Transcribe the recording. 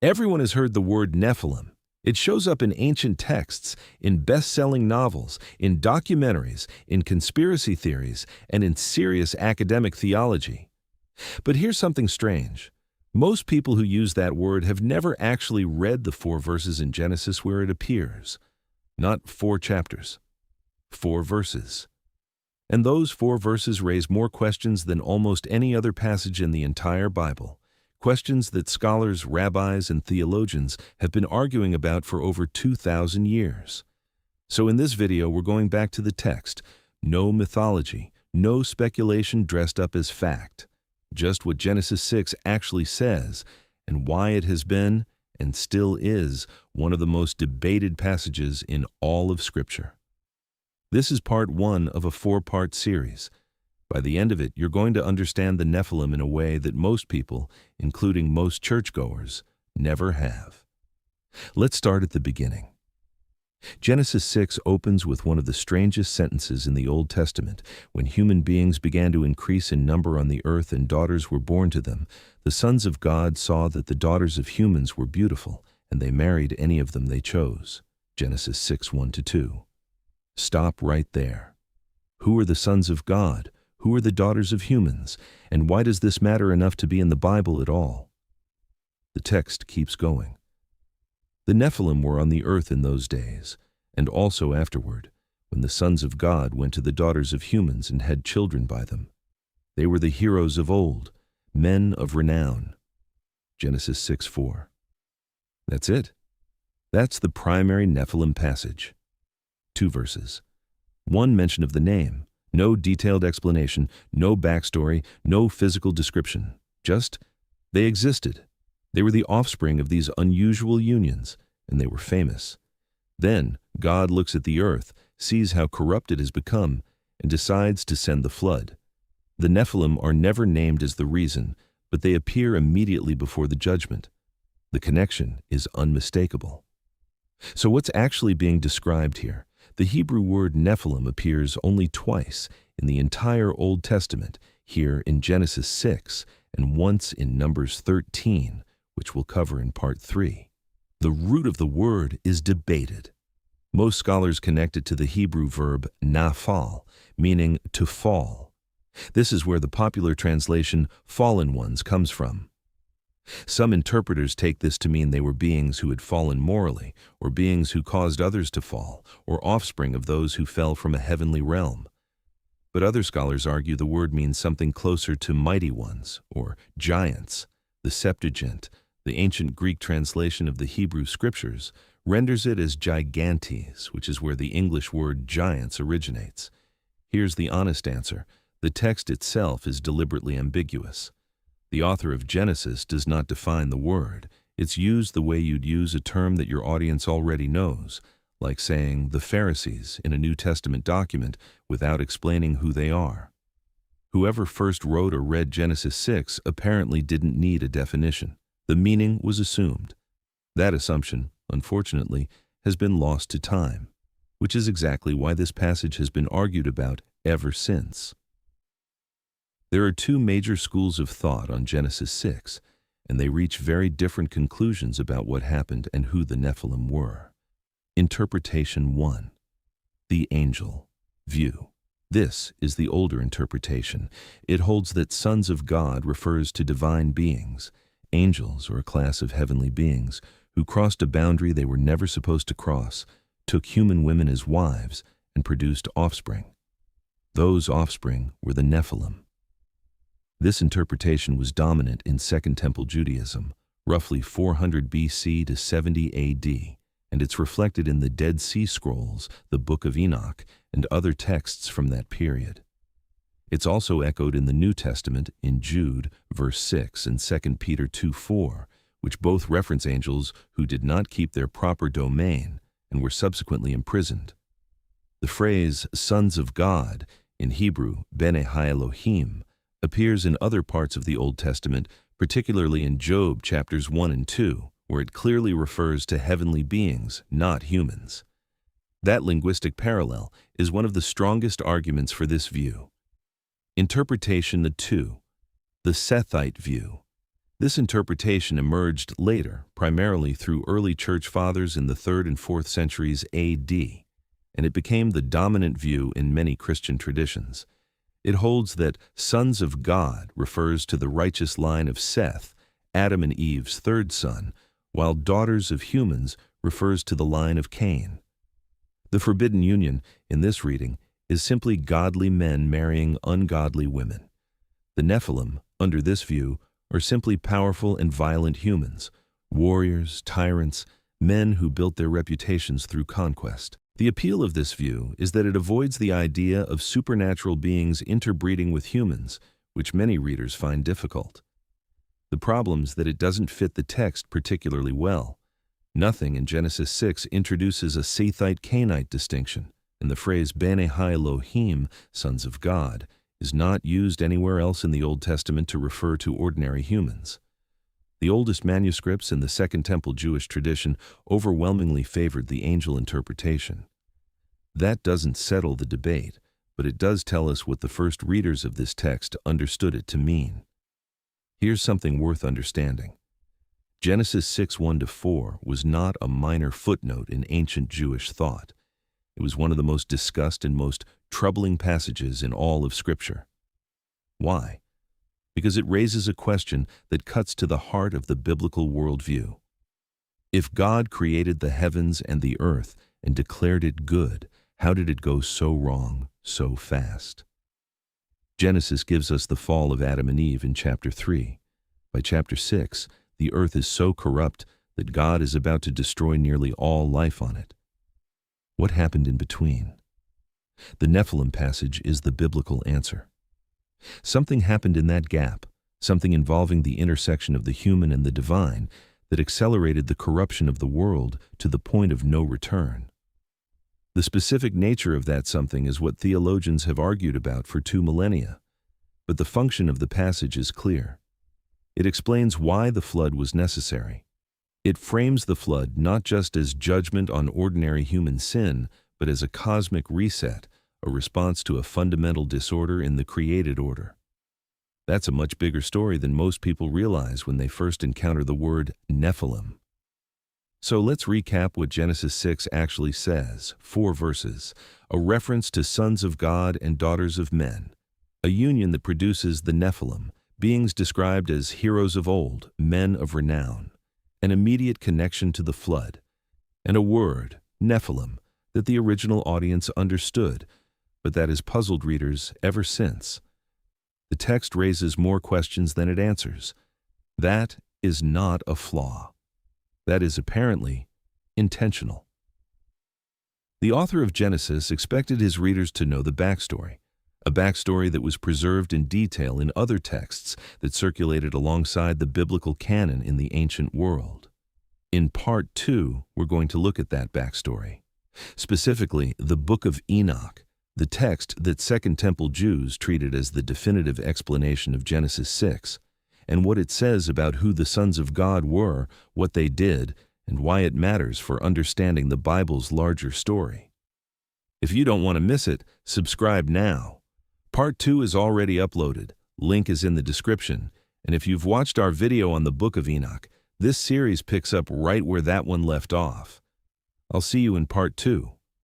Everyone has heard the word Nephilim. It shows up in ancient texts, in best-selling novels, in documentaries, in conspiracy theories, and in serious academic theology. But here's something strange. Most people who use that word have never actually read the 4 verses in Genesis where it appears. Not 4 chapters, 4 verses. And those 4 verses raise more questions than almost any other passage in the entire Bible. Questions that scholars, rabbis, and theologians have been arguing about for over 2,000 years. So in this video, we're going back to the text. No mythology, no speculation dressed up as fact. Just what Genesis 6 actually says, and why it has been, and still is, one of the most debated passages in all of Scripture. This is part 1 of a 4-part series. By the end of it, you're going to understand the Nephilim in a way that most people, including most churchgoers, never have. Let's start at the beginning. Genesis 6 opens with one of the strangest sentences in the Old Testament. When human beings began to increase in number on the earth and daughters were born to them, the sons of God saw that the daughters of humans were beautiful, and they married any of them they chose. Genesis 6, 1-2. Stop right there. Who are the sons of God? Who are the daughters of humans? And why does this matter enough to be in the Bible at all? The text keeps going. The Nephilim were on the earth in those days, and also afterward, when the sons of God went to the daughters of humans and had children by them. They were the heroes of old, men of renown. Genesis 6:4. That's it. That's the primary Nephilim passage. 2 verses. 1 mention of the name. No detailed explanation, no backstory, no physical description. Just, they existed. They were the offspring of these unusual unions, and they were famous. Then, God looks at the earth, sees how corrupt it has become, and decides to send the flood. The Nephilim are never named as the reason, but they appear immediately before the judgment. The connection is unmistakable. So what's actually being described here? The Hebrew word Nephilim appears only twice in the entire Old Testament, here in Genesis 6 and once in Numbers 13, which we'll cover in part 3. The root of the word is debated. Most scholars connect it to the Hebrew verb nafal, meaning to fall. This is where the popular translation fallen ones comes from. Some interpreters take this to mean they were beings who had fallen morally, or beings who caused others to fall, or offspring of those who fell from a heavenly realm. But other scholars argue the word means something closer to mighty ones, or giants. The Septuagint, the ancient Greek translation of the Hebrew scriptures, renders it as gigantes, which is where the English word giants originates. Here's the honest answer. The text itself is deliberately ambiguous. The author of Genesis does not define the word. It's used the way you'd use a term that your audience already knows, like saying the Pharisees in a New Testament document without explaining who they are. Whoever first wrote or read Genesis 6 apparently didn't need a definition. The meaning was assumed. That assumption, unfortunately, has been lost to time, which is exactly why this passage has been argued about ever since. There are 2 major schools of thought on Genesis 6, and they reach very different conclusions about what happened and who the Nephilim were. Interpretation 1. The angel view. This is the older interpretation. It holds that sons of God refers to divine beings. Angels are a class of heavenly beings who crossed a boundary they were never supposed to cross, took human women as wives, and produced offspring. Those offspring were the Nephilim. This interpretation was dominant in Second Temple Judaism, roughly 400 BC to 70 AD, and it's reflected in the Dead Sea Scrolls, the Book of Enoch, and other texts from that period. It's also echoed in the New Testament in Jude, verse 6, and 2 Peter 2:4, which both reference angels who did not keep their proper domain and were subsequently imprisoned. The phrase, sons of God, in Hebrew, Bene Ha-Elohim, appears in other parts of the Old Testament, particularly in Job chapters 1 and 2, where it clearly refers to heavenly beings, not humans. That linguistic parallel is one of the strongest arguments for this view. Interpretation 2. The Sethite view. This interpretation emerged later, primarily through early church fathers in the 3rd and 4th centuries AD, and it became the dominant view in many Christian traditions. It holds that sons of God refers to the righteous line of Seth, Adam and Eve's third son, while daughters of humans refers to the line of Cain. The forbidden union, in this reading, is simply godly men marrying ungodly women. The Nephilim, under this view, are simply powerful and violent humans, warriors, tyrants, men who built their reputations through conquest. The appeal of this view is that it avoids the idea of supernatural beings interbreeding with humans, which many readers find difficult. The problem's that it doesn't fit the text particularly well. Nothing in Genesis 6 introduces a Sethite-Cainite distinction, and the phrase Bene Ha Elohim, sons of God, is not used anywhere else in the Old Testament to refer to ordinary humans. The oldest manuscripts in the Second Temple Jewish tradition overwhelmingly favored the angel interpretation. That doesn't settle the debate, but it does tell us what the first readers of this text understood it to mean. Here's something worth understanding. Genesis 6:1-4 was not a minor footnote in ancient Jewish thought. It was one of the most discussed and most troubling passages in all of Scripture. Why? Because it raises a question that cuts to the heart of the biblical worldview. If God created the heavens and the earth and declared it good, how did it go so wrong so fast? Genesis gives us the fall of Adam and Eve in chapter 3. By chapter 6, the earth is so corrupt that God is about to destroy nearly all life on it. What happened in between? The Nephilim passage is the biblical answer. Something happened in that gap, something involving the intersection of the human and the divine, that accelerated the corruption of the world to the point of no return. The specific nature of that something is what theologians have argued about for 2 millennia, but the function of the passage is clear. It explains why the flood was necessary. It frames the flood not just as judgment on ordinary human sin, but as a cosmic reset, a response to a fundamental disorder in the created order. That's a much bigger story than most people realize when they first encounter the word Nephilim. So let's recap what Genesis 6 actually says. 4 verses, a reference to sons of God and daughters of men, a union that produces the Nephilim, beings described as heroes of old, men of renown, an immediate connection to the flood, and a word, Nephilim, that the original audience understood, but that has puzzled readers ever since. The text raises more questions than it answers. That is not a flaw. That is apparently intentional. The author of Genesis expected his readers to know the backstory, a backstory that was preserved in detail in other texts that circulated alongside the biblical canon in the ancient world. In Part 2, we're going to look at that backstory. Specifically, the Book of Enoch, the text that Second Temple Jews treated as the definitive explanation of Genesis 6, and what it says about who the sons of God were, what they did, and why it matters for understanding the Bible's larger story. If you don't want to miss it, subscribe now. Part 2 is already uploaded, link is in the description, and if you've watched our video on the Book of Enoch, this series picks up right where that one left off. I'll see you in Part 2.